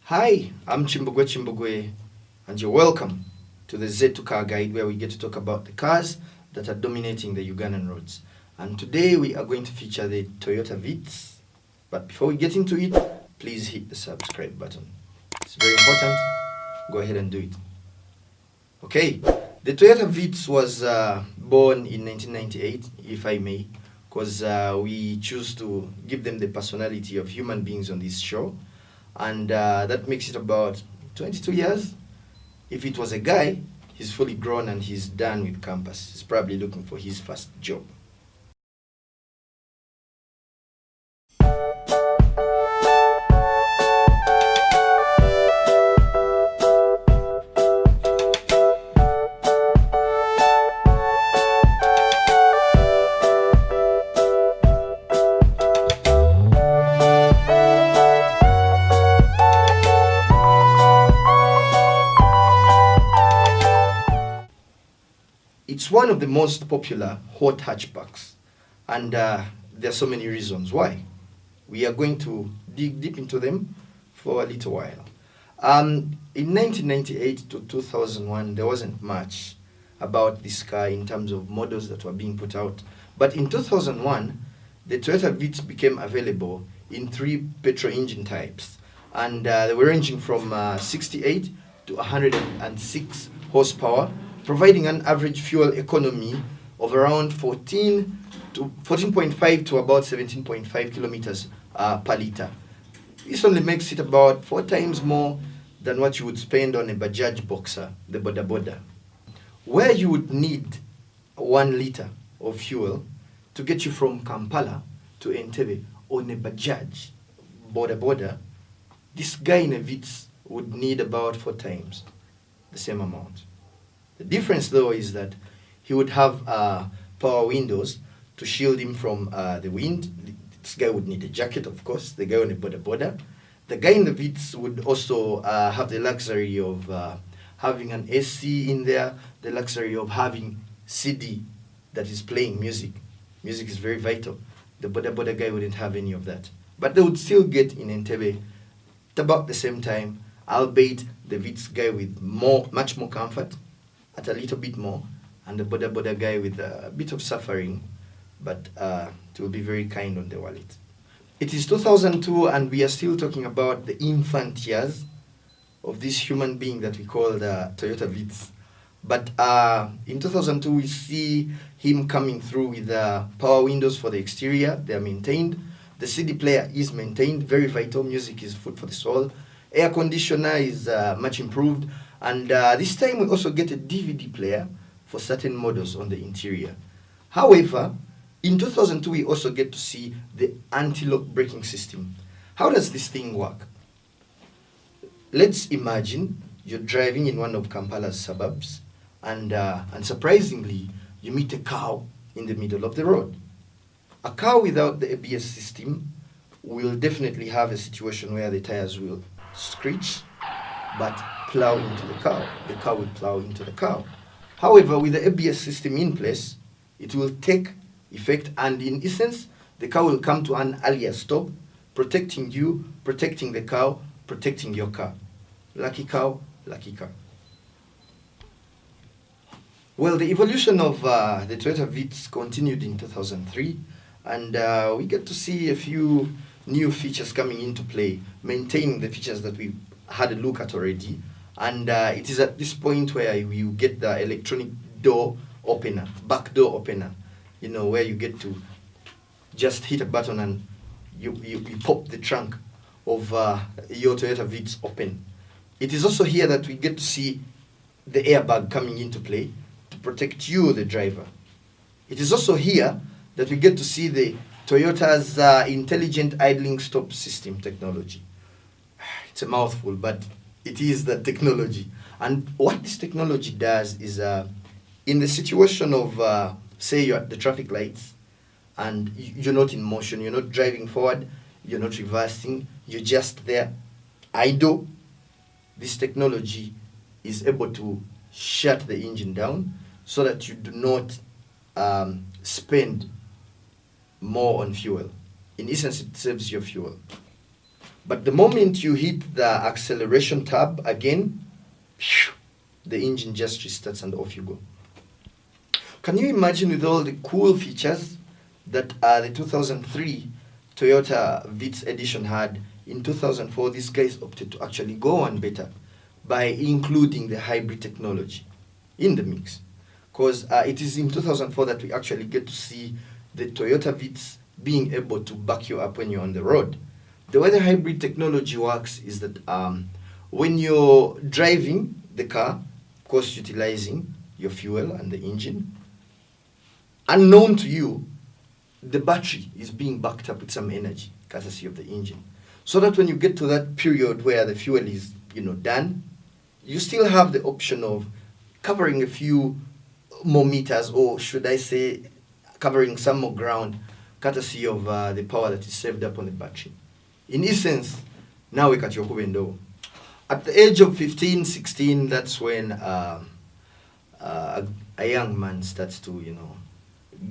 Hi, I'm Chimbugwe, and you're welcome to the Z2 Car Guide, where we get to talk about the cars that are dominating the Ugandan roads. And today we are going to feature the Toyota Vitz. But before we get into it, please hit the subscribe button. It's very important. Go ahead and do it. Okay, the Toyota Vitz was born in 1998, if I may, because we choose to give them the personality of human beings on this show. And that makes it about 22 years. If it was a guy, he's fully grown and he's done with campus. He's probably looking for his first job. It's one of the most popular hot hatchbacks, and there are so many reasons why. We are going to dig deep into them for a little while. In 1998 to 2001, there wasn't much about this car in terms of models that were being put out. But in 2001, the Toyota Vitz became available in three petrol engine types, and they were ranging from 68 to 106 horsepower, providing an average fuel economy of around 14.5 to about 17.5 kilometers per liter. This only makes it about 4 times more than what you would spend on a Bajaj Boxer, the Boda Boda, where you would need 1 liter of fuel to get you from Kampala to Entebbe on a Bajaj Boda Boda. This guy in a Vitz would need about 4 times the same amount. The difference, though, is that he would have power windows to shield him from the wind. This guy would need a jacket, of course, the guy on the Boda Boda. The guy in the Vitz would also have the luxury of having an AC in there, the luxury of having CD that is playing music. Music is very vital. The Boda Boda guy wouldn't have any of that. But they would still get in Entebbe at about the same time, albeit the Vitz guy with much more comfort, at a little bit more, and the Boda Boda guy with a bit of suffering, but it will be very kind on the wallet. It is 2002, and we are still talking about the infant years of this human being that we call the Toyota Vitz. But in 2002, we see him coming through with power windows for the exterior. They are maintained. The CD player is maintained, very vital. Music is food for the soul. Air conditioner is much improved. And this time we also get a DVD player for certain models on the interior. However, in 2002 we also get to see the anti-lock braking system. How does this thing work? Let's imagine you're driving in one of Kampala's suburbs, and surprisingly you meet a cow in the middle of the road. A car without the ABS system will definitely have a situation where the tires will screech, but plow into the cow. The cow will plow into the cow. However, with the ABS system in place, it will take effect, and in essence, the cow will come to an earlier stop, protecting you, protecting the cow, protecting your car. Lucky cow, lucky car. Well, the evolution of the Toyota Vitz continued in 2003, and we get to see a few new features coming into play, maintaining the features that we had a look at already. And it is at this point where you get the electronic door opener, back door opener, where you get to just hit a button and you pop the trunk of your Toyota Vitz open. It is also here that we get to see the airbag coming into play to protect you, the driver. It is also here that we get to see the Toyota's intelligent idling stop system technology. It's a mouthful, but it is the technology. And what this technology does is, in the situation of, say you're at the traffic lights, and you're not in motion, you're not driving forward, you're not reversing, you're just there, idle, this technology is able to shut the engine down so that you do not spend more on fuel. In essence, it saves your fuel. But the moment you hit the acceleration tab again, the engine just restarts and off you go. Can you imagine with all the cool features that the 2003 Toyota Vitz edition had? In 2004, these guys opted to actually go on better by including the hybrid technology in the mix. Because it is in 2004 that we actually get to see the Toyota Vitz being able to back you up when you're on the road. The way the hybrid technology works is that when you're driving the car, of course utilizing your fuel and the engine, unknown to you, the battery is being backed up with some energy, courtesy of the engine. So that when you get to that period where the fuel is, done, you still have the option of covering a few more meters, or should I say, covering some more ground, courtesy of the power that is saved up on the battery. In essence, now we got your window. At the age of 15, 16, that's when a young man starts to,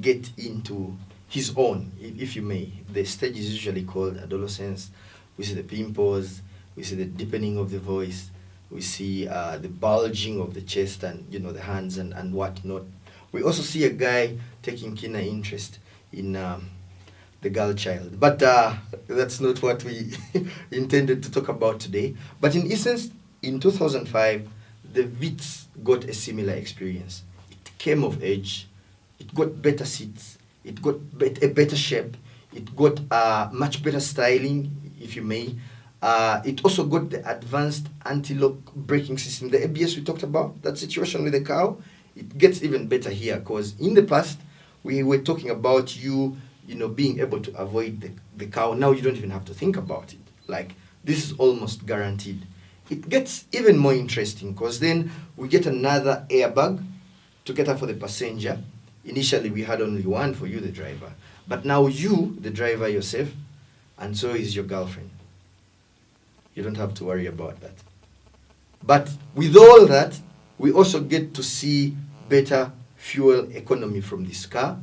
get into his own, if you may. The stage is usually called adolescence. We see the pimples, we see the deepening of the voice, we see the bulging of the chest and, the hands and whatnot. We also see a guy taking keener interest in the girl child. But that's not what we intended to talk about today. But in essence, in 2005, the Vitz got a similar experience. It came of age, it got better seats, it got a better shape, it got much better styling, if you may. It also got the advanced anti-lock braking system, the ABS we talked about, that situation with the cow. It gets even better here, because in the past, we were talking about you being able to avoid the cow. Now you don't even have to think about it. Like, this is almost guaranteed. It gets even more interesting, because then we get another airbag together for the passenger. Initially, we had only one for you, the driver. But now you, the driver, you're safe, and so is your girlfriend. You don't have to worry about that. But with all that, we also get to see better fuel economy from this car.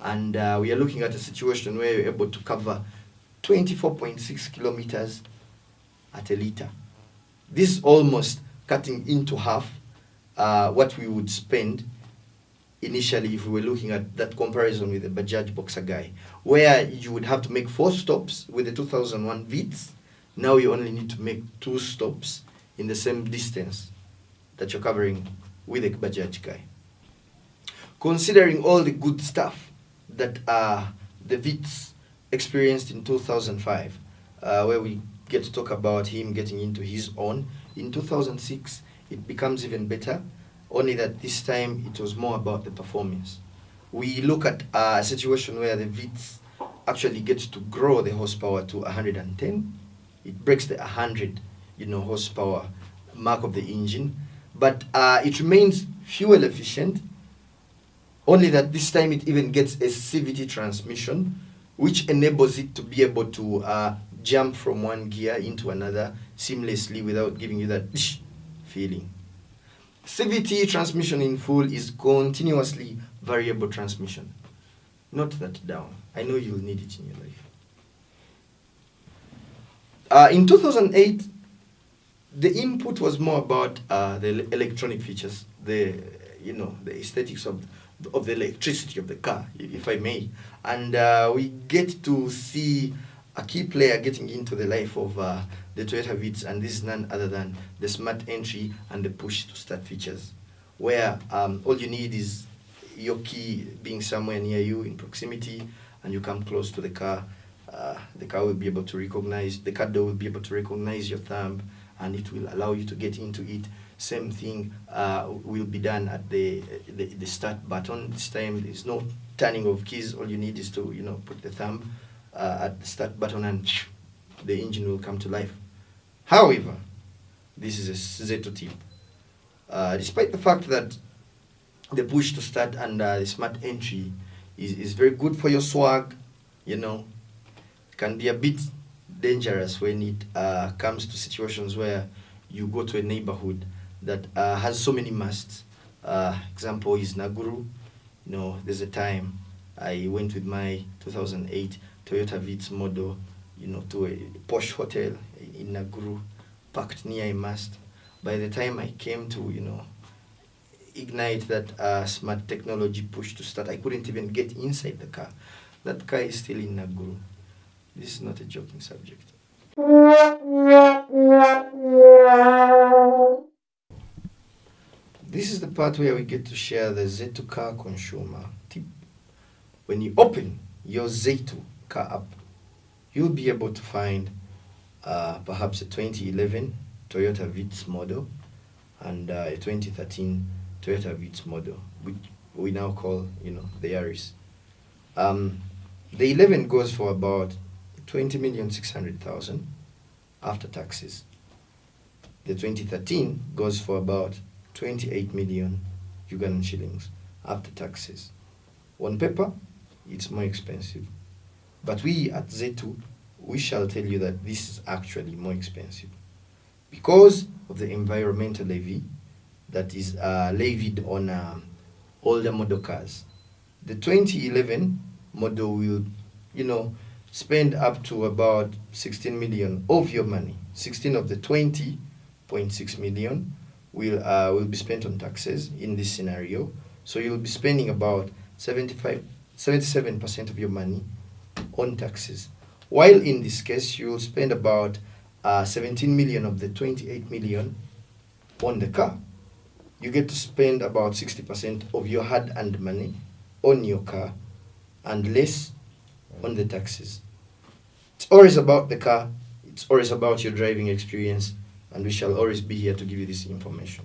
And we are looking at a situation where you're able to cover 24.6 kilometers at a liter. This is almost cutting into half what we would spend initially if we were looking at that comparison with the Bajaj Boxer guy, where you would have to make 4 stops with the 2001 Vitz. Now you only need to make 2 stops in the same distance that you're covering with the Bajaj guy. Considering all the good stuff that the Vitz experienced in 2005, where we get to talk about him getting into his own, in 2006 it becomes even better, only that this time it was more about the performance. We look at a situation where the Vitz actually gets to grow the horsepower to 110. It breaks the 100 horsepower mark of the engine, but it remains fuel efficient, only that this time it even gets a CVT transmission, which enables it to be able to jump from one gear into another seamlessly without giving you that feeling. CVT transmission in full is continuously variable transmission. Note that down. I know you'll need it in your life. In 2008, the input was more about the electronic features, the aesthetics of the electricity of the car, if I may. And we get to see a key player getting into the life of the Toyota Vitz, and this is none other than the smart entry and the push to start features, where all you need is your key being somewhere near you in proximity, and you come close to the car will be able to recognize, the car door will be able to recognize your thumb, and it will allow you to get into it. Same thing will be done at the start button. This time there's no turning of keys. All you need is to put the thumb at the start button, and the engine will come to life. However, this is a Zeto tip. Despite the fact that the push to start and the smart entry is very good for your swag, it can be a bit dangerous when it comes to situations where you go to a neighborhood that has so many masts. Example is Naguru. There's a time I went with my 2008 Toyota Vitz model, to a posh hotel in Naguru, parked near a mast. By the time I came to, ignite that smart technology push to start, I couldn't even get inside the car. That car is still in Naguru. This is not a joking subject. This is the part where we get to share the Z2 car consumer tip. When you open your Z2 car app, you'll be able to find perhaps a 2011 Toyota Vitz model and a 2013 Toyota Vitz model, which we now call, the Yaris. The 11 goes for about 20,600,000 after taxes. The 2013 goes for about 28 million Ugandan shillings after taxes. On paper, it's more expensive. But we at Z2, we shall tell you that this is actually more expensive because of the environmental levy that is levied on older model cars. The 2011 model will, spend up to about 16 million of your money. 16 of the 20.6 million will be spent on taxes in this scenario. So you'll be spending about 77% of your money on taxes. While in this case, you'll spend about 17 million of the 28 million on the car. You get to spend about 60% of your hard-earned money on your car and less on the taxes. It's always about the car. It's always about your driving experience, and we shall always be here to give you this information.